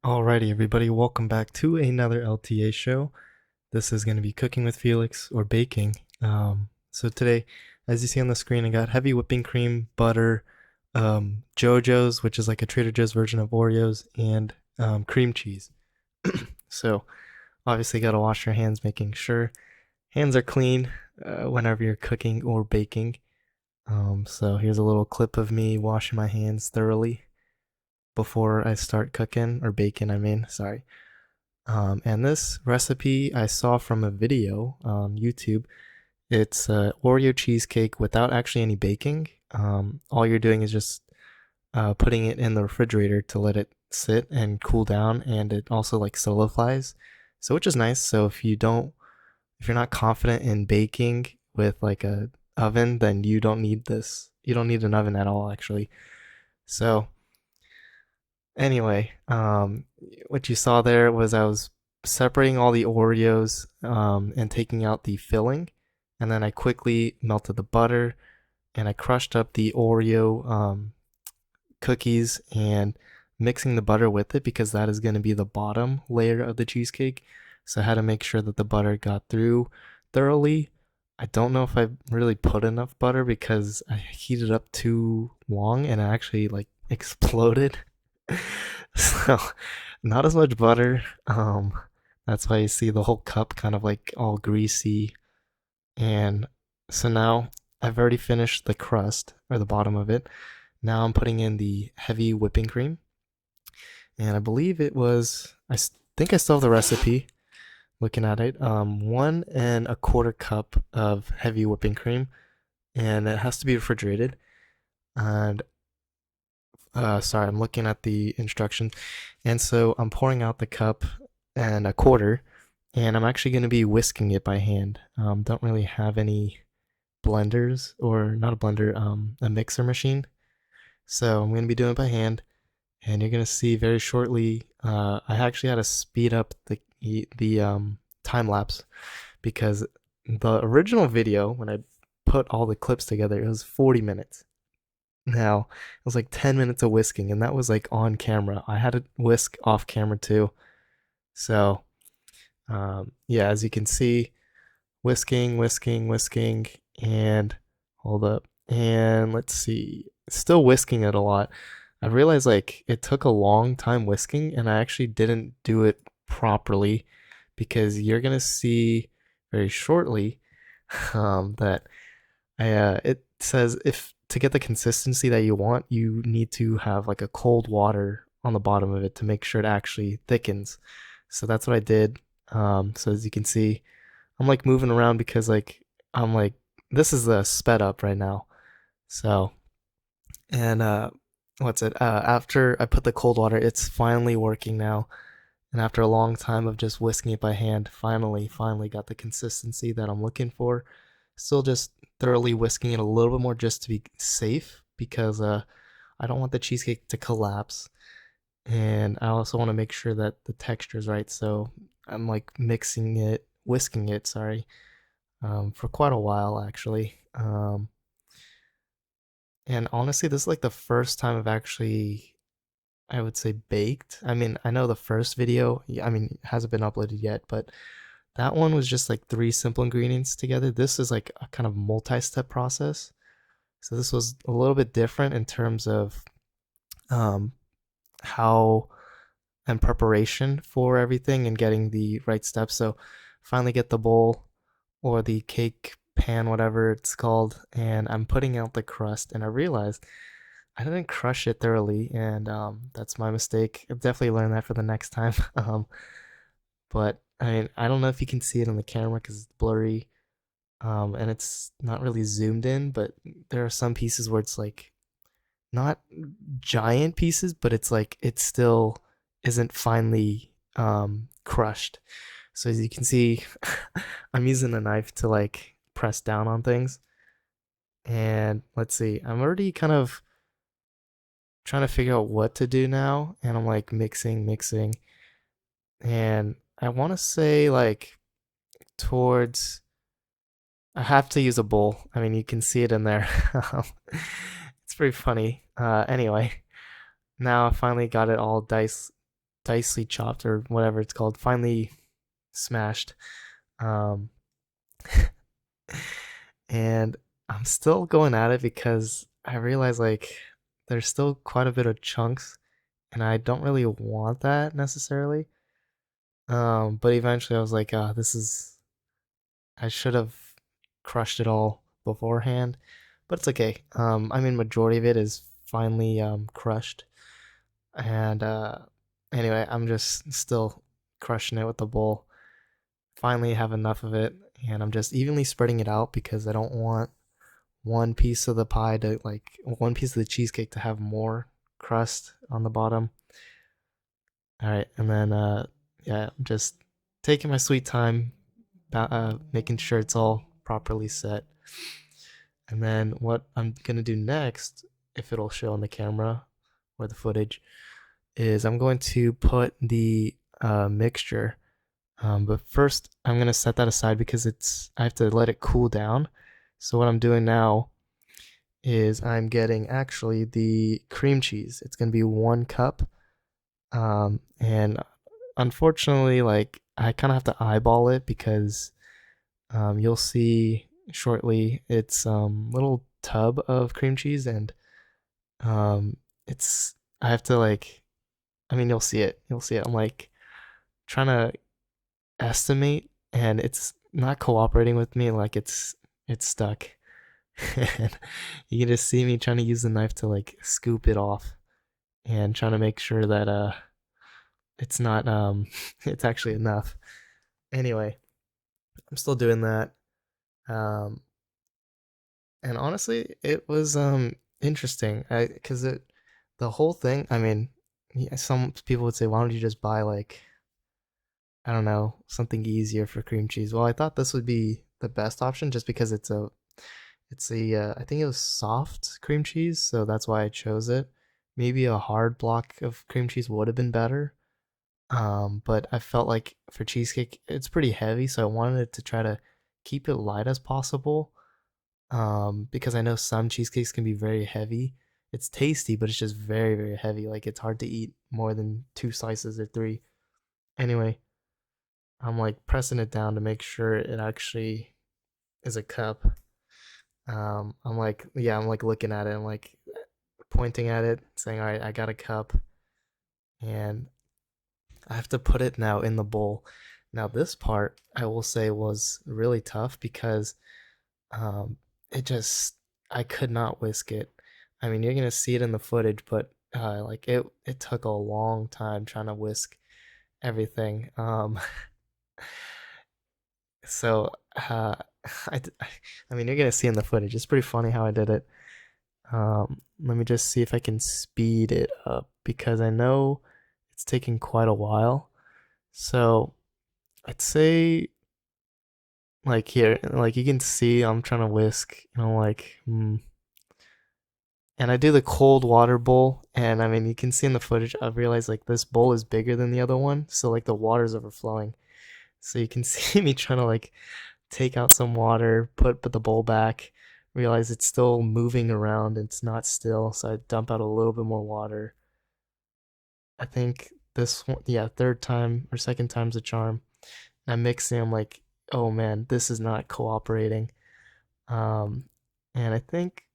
Alrighty, everybody, welcome back to another LTA show. This is going to be cooking with Felix or baking. So today, as you see on the screen, I got heavy whipping cream, butter, JoJo's, which is like a Trader Joe's version of Oreos, and cream cheese. So obviously, got to wash your hands, making sure hands are clean whenever you're cooking or baking. So here's a little clip of me washing my hands thoroughly before I start cooking or baking. Sorry. And this recipe I saw from a video on YouTube. It's Oreo cheesecake without actually any baking. All you're doing is just putting it in the refrigerator to let it sit and cool down, and it also like solidifies. So which is nice. So if you're not confident in baking with like a oven, then you don't need this. You don't need an oven at all, actually. So anyway, what you saw there was I was separating all the Oreos and taking out the filling, and then I quickly melted the butter and I crushed up the Oreo cookies and mixing the butter with it because that is going to be the bottom layer of the cheesecake. So I had to make sure that the butter got through thoroughly. I don't know if I really put enough butter because I heated up too long and it actually like exploded. So not as much butter. That's why you see the whole cup kind of like all greasy. And so now I've already finished the crust or the bottom of it. Now I'm putting in the heavy whipping cream. And I believe it was, think I still have the recipe looking at it. 1 1/4 cup of heavy whipping cream. And it has to be refrigerated. And sorry, I'm looking at the instructions. And so I'm pouring out the cup and a quarter, and I'm actually going to be whisking it by hand. Don't really have any blenders, or not a blender, a mixer machine. So I'm going to be doing it by hand, and you're going to see very shortly. I actually had to speed up the time lapse because the original video, when I put all the clips together, it was 40 minutes. Now, it was like 10 minutes of whisking, and that was like on camera. I had to whisk off camera too. So, yeah, as you can see, whisking, whisking, whisking, and hold up. And let's see, still whisking it a lot. I realized like it took a long time whisking, and I actually didn't do it properly because you're gonna see very shortly that it says if to get the consistency that you want, you need to have like a cold water on the bottom of it to make sure it actually thickens. So that's what I did. So as you can see, I'm like moving around because like I'm like this is the sped up right now. So and what's it? After I put the cold water, it's finally working now. And after a long time of just whisking it by hand, finally got the consistency that I'm looking for. Still just thoroughly whisking it a little bit more just to be safe because I don't want the cheesecake to collapse. And I also want to make sure that the texture is right. So I'm like whisking it, sorry, for quite a while actually. And honestly, this is like the first time I've actually, I would say, baked. I mean, I know the first video, I mean, hasn't been uploaded yet, but that one was just like three simple ingredients together. This is like a kind of multi-step process. So this was a little bit different in terms of um, how and preparation for everything and getting the right steps. So finally get the bowl or the cake pan, whatever it's called, and I'm putting out the crust. And I realized I didn't crush it thoroughly, and that's my mistake. I'll definitely learn that for the next time. But I mean, I don't know if you can see it on the camera because it's blurry, and it's not really zoomed in. But there are some pieces where it's like not giant pieces, but it's like it still isn't finely crushed. So as you can see, I'm using a knife to like press down on things. And let's see, I'm already kind of trying to figure out what to do now, and I'm like mixing, and I want to say like towards. I have to use a bowl. I mean, you can see it in there. It's pretty funny. Anyway, now I finally got it all dicely chopped or whatever it's called, finally smashed. Um, and I'm still going at it because I realize like there's still quite a bit of chunks, and I don't really want that necessarily. But eventually I was like, this is I should have crushed it all beforehand, but it's okay. I mean, majority of it is finally crushed, and anyway, I'm just still crushing it with the bowl. Finally, have enough of it, and I'm just evenly spreading it out because I don't want one piece of the pie to like one piece of the cheesecake to have more crust on the bottom. All right, and then yeah, I'm just taking my sweet time, making sure it's all properly set. And then what I'm gonna do next, if it'll show on the camera or the footage, is I'm going to put the mixture. But first, I'm gonna set that aside because I have to let it cool down. So what I'm doing now is I'm getting actually the cream cheese. It's gonna be 1 cup. And unfortunately, like I kind of have to eyeball it because you'll see shortly it's little tub of cream cheese, and um it's I have to like I mean you'll see it. I'm like trying to estimate, and it's not cooperating with me. Like it's stuck. And you can just see me trying to use the knife to like scoop it off and trying to make sure that it's not it's actually enough. Anyway, I'm still doing that. Um and honestly, it was interesting. I Cuz it the whole thing, I mean, yeah, some people would say why don't you just buy like I don't know, something easier for cream cheese. Well, I thought this would be the best option just because I think it was soft cream cheese, so that's why I chose it. Maybe a hard block of cream cheese would have been better. But I felt like for cheesecake, it's pretty heavy, so I wanted to try to keep it light as possible. Because I know some cheesecakes can be very heavy. It's tasty, but it's just very, very heavy. Like it's hard to eat more than 2 slices or three. Anyway, I'm like pressing it down to make sure it actually is a cup. I'm like looking at it. I'm like pointing at it, saying, "All right, I got a cup," and I have to put it now in the bowl. Now, this part I will say was really tough because um, it just I could not whisk it. I mean, you're gonna see it in the footage, but like it took a long time trying to whisk everything. So uh, I, I mean, you're gonna see in the footage. It's pretty funny how I did it. Let me just see if I can speed it up because I know it's taking quite a while. So I'd say like here, like you can see I'm trying to whisk, and I do the cold water bowl, and I mean you can see in the footage I've realized like this bowl is bigger than the other one, so like the water's overflowing. So you can see me trying to like take out some water, put the bowl back, realize it's still moving around, it's not still, so I dump out a little bit more water. I think this one, yeah, third time or second time's a charm. I'm mixing, I'm like, oh man, this is not cooperating. Um, and I think,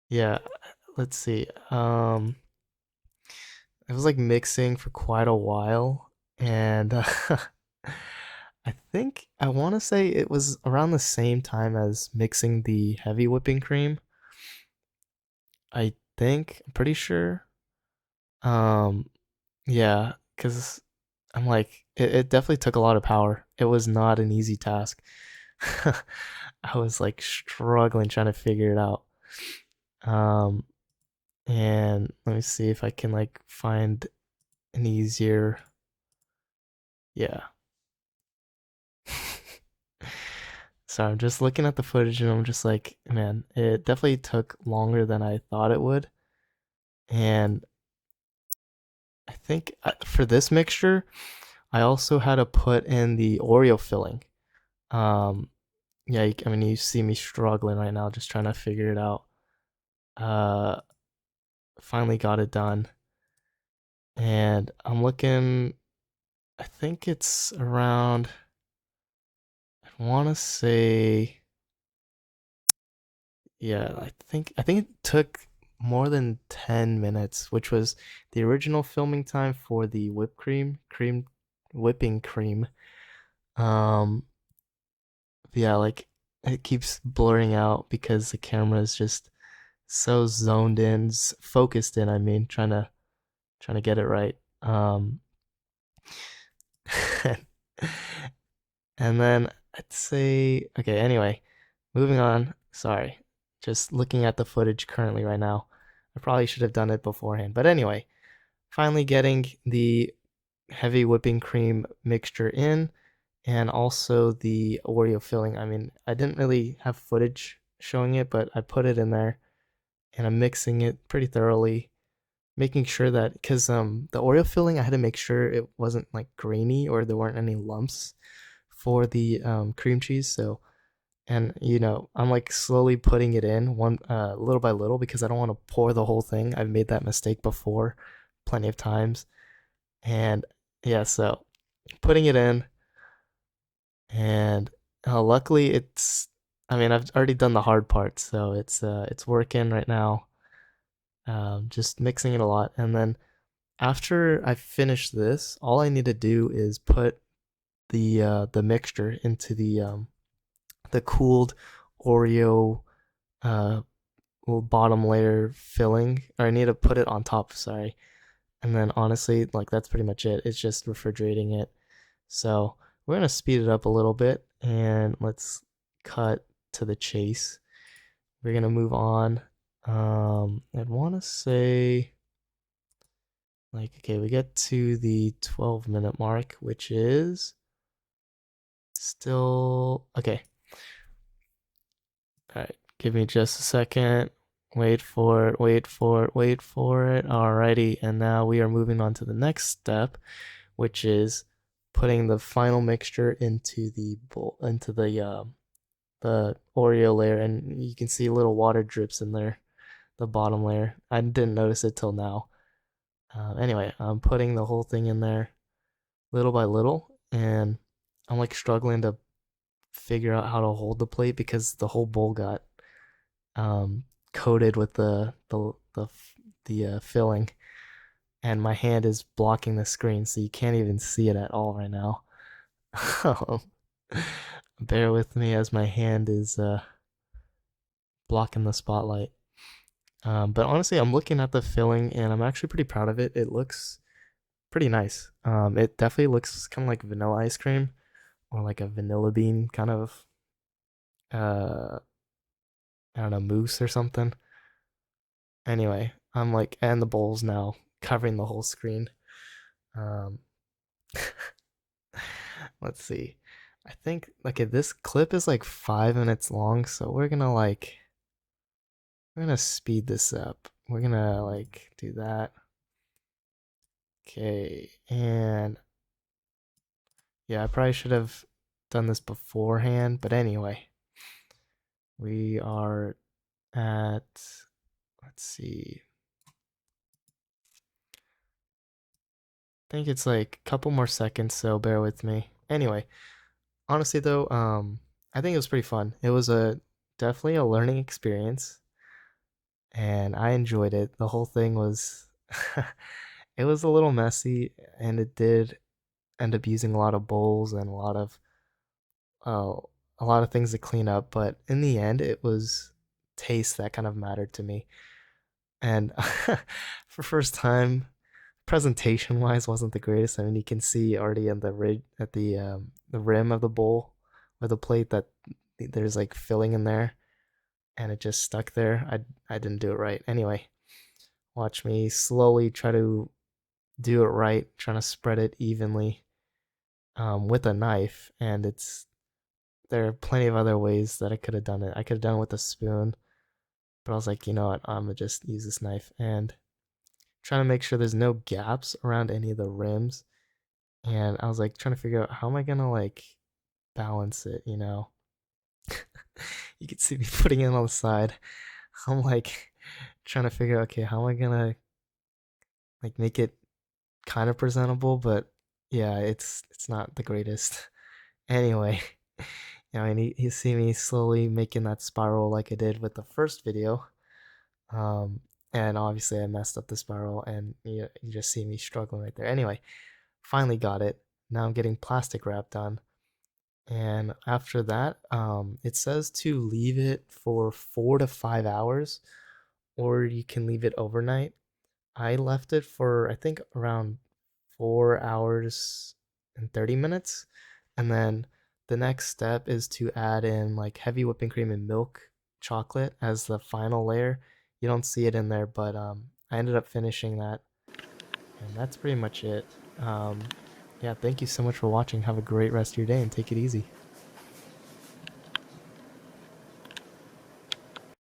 yeah, let's see. I was like mixing for quite a while, and I think I want to say it was around the same time as mixing the heavy whipping cream. I think I'm pretty sure. Um, yeah, because I'm like it definitely took a lot of power. It was not an easy task. I was like struggling trying to figure it out. Um, and let me see if I can like find an easier. Yeah. So I'm just looking at the footage and I'm just like, man, it definitely took longer than I thought it would. And I think for this mixture, I also had to put in the Oreo filling. Um, yeah, I mean, you see me struggling right now, just trying to figure it out. Uh, Finally got it done. And I'm looking, I think it's around, I want to say, yeah, I think it took more than 10 minutes, which was the original filming time for the whipping cream. Um, yeah, like it keeps blurring out because the camera is just so zoned in, focused in, I mean, trying to get it right. And then I'd say, okay, anyway, moving on. Sorry. Just looking at the footage currently right now. I probably should have done it beforehand. But anyway, finally getting the heavy whipping cream mixture in and also the Oreo filling. I mean, I didn't really have footage showing it, but I put it in there and I'm mixing it pretty thoroughly, making sure that because the Oreo filling, I had to make sure it wasn't like grainy or there weren't any lumps for the cream cheese. So and I'm like slowly putting it in one little by little because I don't want to pour the whole thing. I've made that mistake before plenty of times. And yeah, so putting it in and luckily it's I mean, I've already done the hard part, so it's working right now. Just mixing it a lot, and then after I finish this, all I need to do is put the mixture into the cooled Oreo uh little bottom layer filling, or I need to put it on top, sorry. And then honestly, like that's pretty much it. It's just refrigerating it. So we're gonna speed it up a little bit and let's cut to the chase. We're gonna move on. I'd wanna say like okay, we get to the 12-minute mark, which is still okay. All right, give me just a second. Wait for it, wait for it, wait for it. Alrighty, and now we are moving on to the next step, which is putting the final mixture into the bowl, into the Oreo layer, and you can see little water drips in there, the bottom layer. I didn't notice it till now. Anyway, I'm putting the whole thing in there little by little, and I'm like struggling to figure out how to hold the plate because the whole bowl got um, coated with the filling, and my hand is blocking the screen, so you can't even see it at all right now. Bear with me as my hand is blocking the spotlight. But honestly, I'm looking at the filling and I'm actually pretty proud of it. It looks pretty nice. It definitely looks kind of like vanilla ice cream or like a vanilla bean kind of uh I don't know, mousse or something. Anyway, I'm like, and the bowl's now covering the whole screen. Um, let's see. I think okay, this clip is like 5 minutes long, so we're gonna speed this up. We're gonna like do that. Okay, and yeah, I probably should have done this beforehand, but anyway, we are at let's see. I think it's like a couple more seconds, so bear with me. Anyway, honestly though, I think it was pretty fun. It was a definitely a learning experience and I enjoyed it. The whole thing was it was a little messy and it did end up using a lot of bowls and uh, a lot of things to clean up, but in the end it was taste that kind of mattered to me. And for first time, presentation wise wasn't the greatest. I mean, you can see already in the rig at the rim of the bowl or the plate that there's like filling in there and it just stuck there. I didn't do it right. Anyway, watch me slowly try to do it right, trying to spread it evenly with a knife. And there are plenty of other ways that I could have done it. I could have done it with a spoon, but I was like, you know what? I'm gonna just use this knife and trying to make sure there's no gaps around any of the rims. And I was like trying to figure out how am I gonna like balance it, you know? You can see me putting it on the side. I'm like trying to figure out okay, how am I gonna like make it kind of presentable, but yeah, it's not the greatest. Anyway, and you see me slowly making that spiral like I did with the first video. Um, and obviously I messed up the spiral, and you just see me struggling right there. Anyway, finally got it. Now I'm getting plastic wrap done. And after that, it says to leave it for 4 to 5 hours, or you can leave it overnight. I left it for I think around 4 hours and 30 minutes. And then the next step is to add in like heavy whipping cream and milk chocolate as the final layer. You don't see it in there, but I ended up finishing that, and that's pretty much it. Yeah, thank you so much for watching. Have a great rest of your day and take it easy.